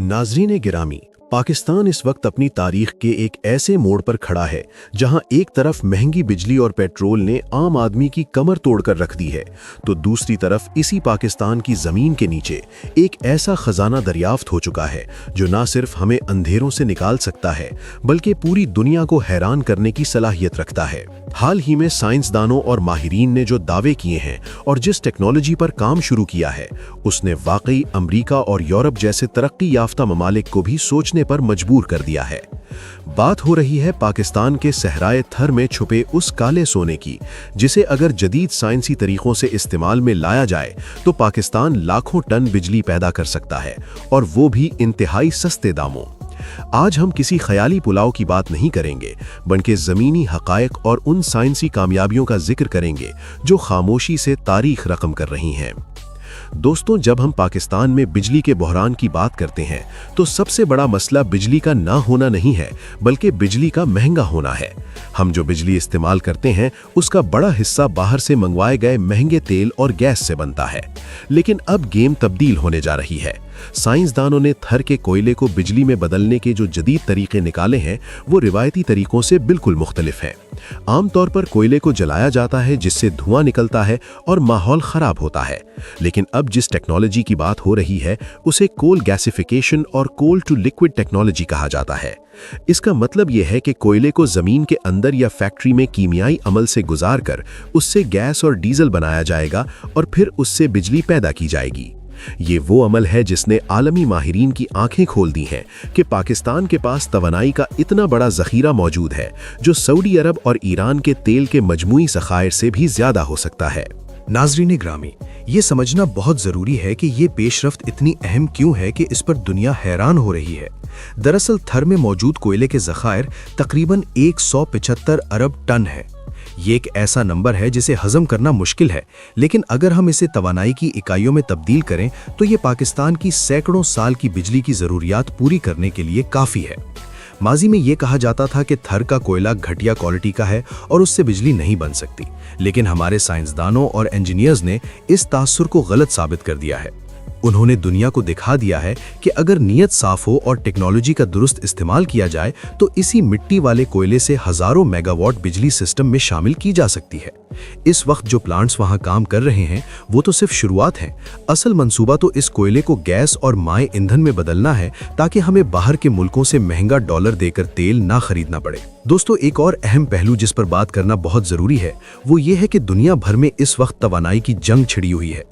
नाज़रीन गिरामी, पाकिस्तान इस वक्त अपनी तारीख के एक ऐसे मोड़ पर खड़ा है जहां एक तरफ महंगी बिजली और पेट्रोल ने आम आदमी की कमर तोड़कर रख दी है, तो दूसरी तरफ इसी पाकिस्तान की ज़मीन के नीचे एक ऐसा खजाना दरियाफ्त हो चुका है जो ना सिर्फ हमें अंधेरों से निकाल सकता है बल्कि पूरी दुनिया को हैरान करने की सलाहियत रखता है। हाल ही में साइंसदानों और माहिरीन ने जो दावे किए हैं और जिस टेक्नोलॉजी पर काम शुरू किया है, उसने वाकई अमेरिका और यूरोप जैसे तरक्की याफ्ता ममालिक को भी सोचने पर मजबूर कर दिया है। बात हो रही है पाकिस्तान के सहराए थर में छुपे उस काले सोने की, जिसे अगर जदीद साइंसी तरीकों से इस्तेमाल में लाया जाए तो पाकिस्तान लाखों टन बिजली पैदा कर सकता है, और वो भी इंतहाई सस्ते दामों। आज हम किसी ख्याली पुलाव की बात नहीं करेंगे, बल्कि ज़मीनी हक़ाइक़ और उन साइंसी कामयाबियों का जिक्र करेंगे जो खामोशी से तारीख रकम कर रही हैं। दोस्तों, जब हम पाकिस्तान में बिजली के बहरान की बात करते हैं तो सबसे बड़ा मसला बिजली का ना होना नहीं है, बल्कि बिजली का महंगा होना है। हम जो बिजली इस्तेमाल करते हैं उसका बड़ा हिस्सा बाहर से मंगवाए गए महंगे तेल और गैस से बनता है। लेकिन अब गेम तब्दील होने जा रही है। साइंसदानों ने थर के कोयले को बिजली में बदलने के जो जदीद तरीके निकाले हैं वो रिवायती तरीकों से बिल्कुल मुख्तलिफ हैं। आमतौर पर कोयले को जलाया जाता है जिससे धुआं निकलता है और माहौल खराब होता है, लेकिन अब जिस टेक्नोलॉजी की बात हो रही है उसे कोल गैसिफिकेशन और कोल टू लिक्विड टेक्नोलॉजी कहा जाता है। इसका मतलब यह है कि कोयले को जमीन के अंदर या फैक्ट्री में कीमियाई अमल से गुजार कर उससे गैस और डीजल बनाया जाएगा और फिर उससे बिजली पैदा की जाएगी। ये वो अमल है जिसने आलमी माहिरीन की आंखें खोल दी हैं कि पाकिस्तान के पास तवानाई का इतना बड़ा ज़ख़ीरा मौजूद है जो सऊदी अरब और ईरान के तेल के मजमूई ज़खायर से भी ज़्यादा हो सकता है। नाज़रीन ग्रामी, ये समझना बहुत ज़रूरी है कि ये पेशरफ्त इतनी अहम क्यों है कि इस पर दुनिया हैरान हो रही है। दरअसल थर में मौजूद कोयले के ज़खायर तकरीबन 175 अरब टन है। ये एक ऐसा नंबर है जिसे हजम करना मुश्किल है, लेकिन अगर हम इसे तवानाई की इकाइयों में तब्दील करें तो ये पाकिस्तान की सैकड़ों साल की बिजली की ज़रूरियात पूरी करने के लिए काफ़ी है। माजी में ये कहा जाता था कि थर का कोयला घटिया क्वालिटी का है और उससे बिजली नहीं बन सकती, लेकिन हमारे साइंसदानों और इंजीनियर्स ने इस तासुर को गलत साबित कर दिया है। उन्होंने दुनिया को दिखा दिया है कि अगर नीयत साफ हो और टेक्नोलॉजी का दुरुस्त इस्तेमाल किया जाए तो इसी मिट्टी वाले कोयले से हजारों मेगावाट बिजली सिस्टम में शामिल की जा सकती है। इस वक्त जो प्लांट्स वहां काम कर रहे हैं वो तो सिर्फ शुरुआत है। असल मंसूबा तो इस कोयले को गैस और माए ईंधन में बदलना है ताकि हमें बाहर के मुल्कों से महंगा डॉलर देकर तेल ना खरीदना पड़े। दोस्तों, एक और अहम पहलू जिस पर बात करना बहुत जरूरी है वो ये है कि दुनिया भर में इस वक्त तवानाई की जंग छिड़ी हुई है।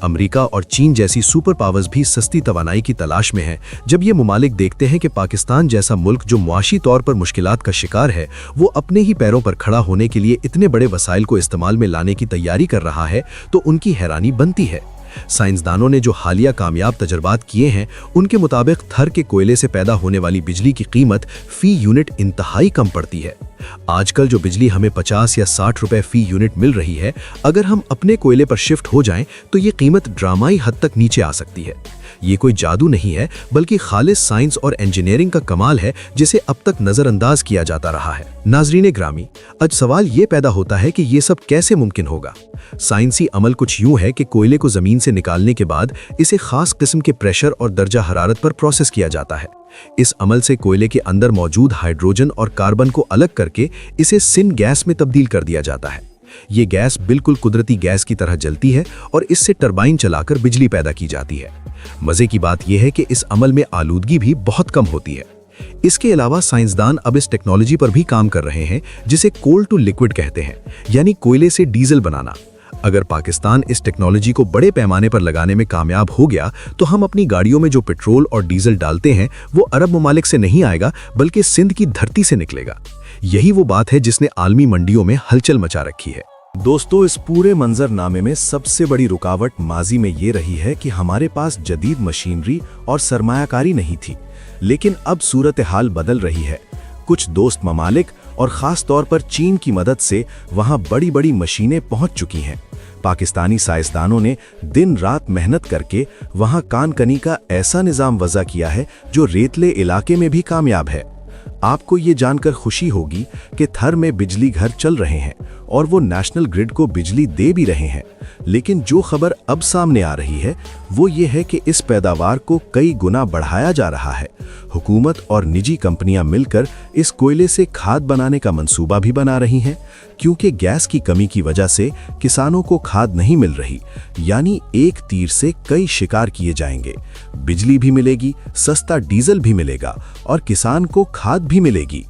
अमेरिका और चीन जैसी सुपर पावर्स भी सस्ती तवानाई की तलाश में हैं। जब ये मुमालिक देखते हैं कि पाकिस्तान जैसा मुल्क जो मुआशी तौर पर मुश्किलात का शिकार है वो अपने ही पैरों पर खड़ा होने के लिए इतने बड़े वसाइल को इस्तेमाल में लाने की तैयारी कर रहा है तो उनकी हैरानी बनती है। साइंसदानों ने जो हालिया कामयाब तजर्बात किए हैं उनके मुताबिक थर के कोयले से पैदा होने वाली बिजली की कीमत फी यूनिट इंतहाई कम पड़ती है। आजकल जो बिजली हमें 50 या 60 रुपए फी यूनिट मिल रही है, अगर हम अपने कोयले पर शिफ्ट हो जाएं तो ये कीमत ड्रामाई हद तक नीचे आ सकती है। ये कोई जादू नहीं है बल्कि खालिस साइंस और इंजीनियरिंग का कमाल है जिसे अब तक नजरअंदाज किया जाता रहा है। नाजरीन ग्रामी, आज सवाल ये पैदा होता है कि ये सब कैसे मुमकिन होगा। साइंसी अमल कुछ यूं है कि कोयले को जमीन से निकालने के बाद इसे खास किस्म के प्रेशर और दर्जा हरारत पर प्रोसेस किया जाता है। इस अमल से कोयले के अंदर मौजूद हाइड्रोजन और कार्बन को अलग करके इसे सिन गैस में तब्दील कर दिया जाता है। ये गैस बिल्कुल कुदरती गैस की तरह जलती है और इससे टरबाइन चलाकर बिजली पैदा की जाती है। मजे की बात यह है कि इस अमल में आलूदगी भी बहुत कम होती है। इसके अलावा साइंसदान अब इस टेक्नोलॉजी पर भी काम कर रहे हैं जिसे कोल टू लिक्विड कहते हैं, यानी कोयले से डीजल बनाना। अगर पाकिस्तान इस टेक्नोलॉजी को बड़े पैमाने पर लगाने में कामयाब हो गया तो हम अपनी गाड़ियों में जो पेट्रोल और डीजल डालते हैं वो अरब ममालिक से नहीं आएगा बल्कि सिंध की धरती से निकलेगा। यही वो बात है जिसने आलमी मंडियों में हलचल मचा रखी है। दोस्तों, इस पूरे मंजरनामे में सबसे बड़ी रुकावट माजी में ये रही है कि हमारे पास जदीद मशीनरी और सरमायाकारी नहीं थी, लेकिन अब सूरत हाल बदल रही है। कुछ दोस्त ममालिक और ख़ास तौर पर चीन की मदद से वहाँ बड़ी बड़ी मशीनें पहुँच चुकी हैं। पाकिस्तानी साइंसदानों ने दिन रात मेहनत करके वहाँ कान कनी का ऐसा निज़ाम वज़ा किया है जो रेतले इलाके में भी कामयाब है। आपको ये जानकर खुशी होगी कि थर में बिजली घर चल रहे हैं और वो नेशनल ग्रिड को बिजली दे भी रहे हैं। लेकिन जो खबर अब सामने आ रही है वो ये है कि इस पैदावार को कई गुना बढ़ाया जा रहा है। हुकूमत और निजी कंपनियां मिलकर इस कोयले से खाद बनाने का मंसूबा भी बना रही हैं, क्योंकि गैस की कमी की वजह से किसानों को खाद नहीं मिल रही। यानी एक तीर से कई शिकार किए जाएंगे। बिजली भी मिलेगी, सस्ता डीजल भी मिलेगा और किसान को खाद भी मिलेगी।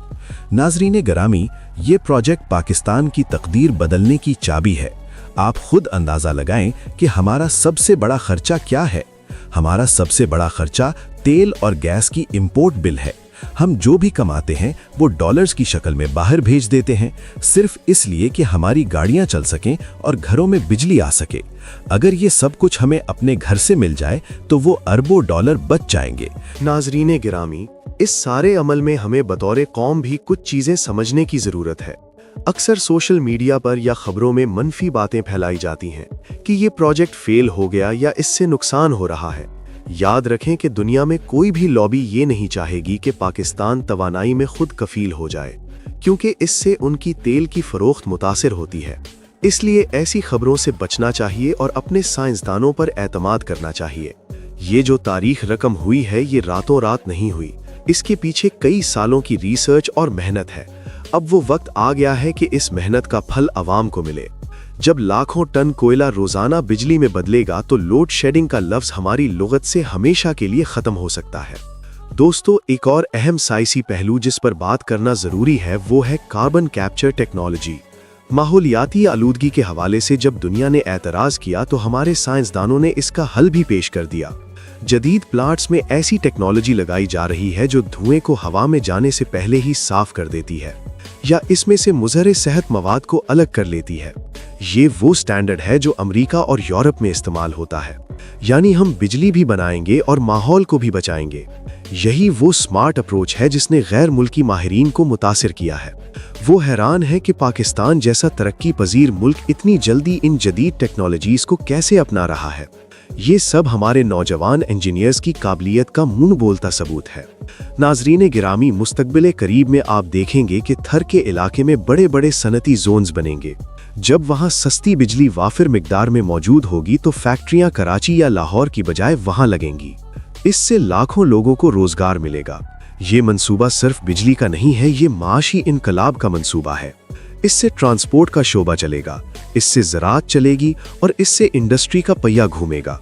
नाजरीन गिरामी, ये प्रोजेक्ट पाकिस्तान की तकदीर बदलने की चाबी है। आप खुद अंदाजा लगाएं कि हमारा सबसे बड़ा खर्चा क्या है। हमारा सबसे बड़ा खर्चा तेल और गैस की इंपोर्ट बिल है। हम जो भी कमाते हैं वो डॉलर्स की शक्ल में बाहर भेज देते हैं, सिर्फ इसलिए कि हमारी गाड़ियां चल सकें और घरों में बिजली आ सके। अगर ये सब कुछ हमें अपने घर से मिल जाए तो वो अरबों डॉलर बच जाएंगे। नाजरीन गिरामी, इस सारे अमल में हमें बतौर कौम भी कुछ चीजें समझने की जरूरत है। अक्सर सोशल मीडिया पर या खबरों में मनफी बातें फैलाई जाती हैं कि ये प्रोजेक्ट फेल हो गया या इससे नुकसान हो रहा है। याद रखें कि दुनिया में कोई भी लॉबी ये नहीं चाहेगी कि पाकिस्तान तवानाई में खुद कफील हो जाए, क्योंकि इससे उनकी तेल की फरोख्त मुतासिर होती है। इसलिए ऐसी खबरों से बचना चाहिए और अपने साइंसदानों पर एतमाद करना चाहिए। ये जो तारीख रकम हुई है ये रातों रात नहीं हुई, इसके पीछे कई सालों की रिसर्च और मेहनत है। अब वो वक्त आ गया है कि इस मेहनत का फल अवाम को मिले। जब लाखों टन कोयला रोजाना बिजली में बदलेगा तो लोड शेडिंग का लफ्ज हमारी लुगत से हमेशा के लिए खत्म हो सकता है। दोस्तों, एक और अहम साइंसी पहलू जिस पर बात करना जरूरी है वो है कार्बन कैप्चर टेक्नोलॉजी। माहौलियाती आलूदगी के हवाले से जब दुनिया ने एतराज किया तो हमारे साइंसदानों ने इसका हल भी पेश कर दिया। जदीद प्लांट्स में ऐसी टेक्नोलॉजी लगाई जा रही है जो धुएं को हवा में जाने से पहले ही साफ कर देती है या इसमें से मुज़र सेहत मवाद को अलग कर लेती है। ये वो स्टैंडर्ड है जो अमेरिका और यूरोप में इस्तेमाल होता है। यानी हम बिजली भी बनाएंगे और माहौल को भी बचाएंगे। यही वो स्मार्ट अप्रोच है जिसने गैर मुल्की माहिरीन को मुतासिर किया है। वो हैरान है कि पाकिस्तान जैसा तरक्की पजीर मुल्क इतनी जल्दी इन जदीद टेक्नोलॉजीज को कैसे अपना रहा है। ये सब हमारे नौजवान इंजीनियर्स की काबिलियत का मुंह बोलता सबूत है। नाजरीन गिरामी, मुस्तकबिल करीब में आप देखेंगे कि थर के इलाके में बड़े बड़े सनती जोन्स बनेंगे। जब वहाँ सस्ती बिजली वाफिर मिकदार में मौजूद होगी तो फैक्ट्रियाँ कराची या लाहौर की बजाय वहाँ लगेंगी। इससे लाखों लोगों को रोजगार मिलेगा। ये मंसूबा सिर्फ बिजली का नहीं है, ये माशी इनकलाब का मंसूबा है। इससे ट्रांसपोर्ट का शोबा चलेगा, इससे ज़राअत चलेगी और इससे इंडस्ट्री का पहिया घूमेगा।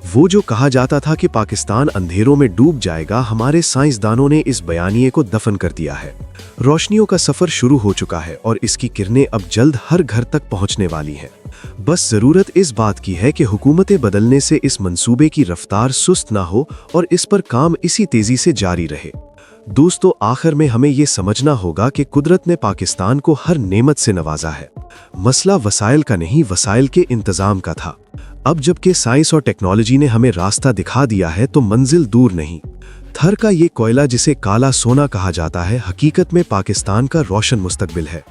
वो जो कहा जाता था कि पाकिस्तान अंधेरों में डूब जाएगा, हमारे साइंसदानों ने इस बयानिए को दफन कर दिया है। रोशनियों का सफ़र शुरू हो चुका है और इसकी किरणें अब जल्द हर घर तक पहुंचने वाली हैं। बस ज़रूरत इस बात की है कि हुकूमतें बदलने से इस मंसूबे की रफ्तार सुस्त ना हो और इस पर काम इसी तेज़ी से जारी रहे। दोस्तों, आखिर में हमें ये समझना होगा कि कुदरत ने पाकिस्तान को हर नेमत से नवाजा है। मसला वसाइल का नहीं, वसाइल के इंतजाम का था। अब जबकि साइंस और टेक्नोलॉजी ने हमें रास्ता दिखा दिया है तो मंजिल दूर नहीं। थर का ये कोयला जिसे काला सोना कहा जाता है, हकीकत में पाकिस्तान का रोशन मुस्तकबिल है।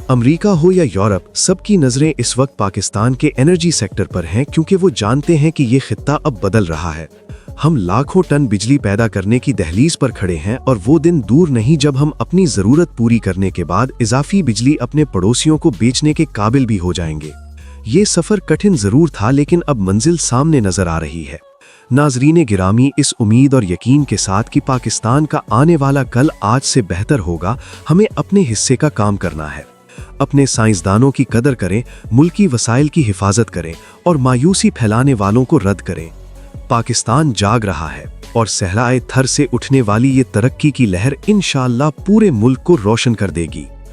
अमेरिका हो या यूरोप, सबकी नज़रें इस वक्त पाकिस्तान के एनर्जी सेक्टर पर हैं, क्योंकि वो जानते हैं कि ये खित्ता अब बदल रहा है। हम लाखों टन बिजली पैदा करने की दहलीज पर खड़े हैं और वो दिन दूर नहीं जब हम अपनी ज़रूरत पूरी करने के बाद इजाफी बिजली अपने पड़ोसियों को बेचने के काबिल भी हो जाएंगे। ये सफ़र कठिन ज़रूर था, लेकिन अब मंजिल सामने नज़र आ रही है। नाजरीन गिरामी, इस उम्मीद और यकीन के साथ कि पाकिस्तान का आने वाला कल आज से बेहतर होगा, हमें अपने हिस्से का काम करना है। अपने साइंसदानों की कदर करें, मुल्की वसाइल की हिफाजत करें और मायूसी फैलाने वालों को रद्द करें। पाकिस्तान जाग रहा है और सहराए थर से उठने वाली ये तरक्की की लहर इंशाअल्लाह पूरे मुल्क को रोशन कर देगी।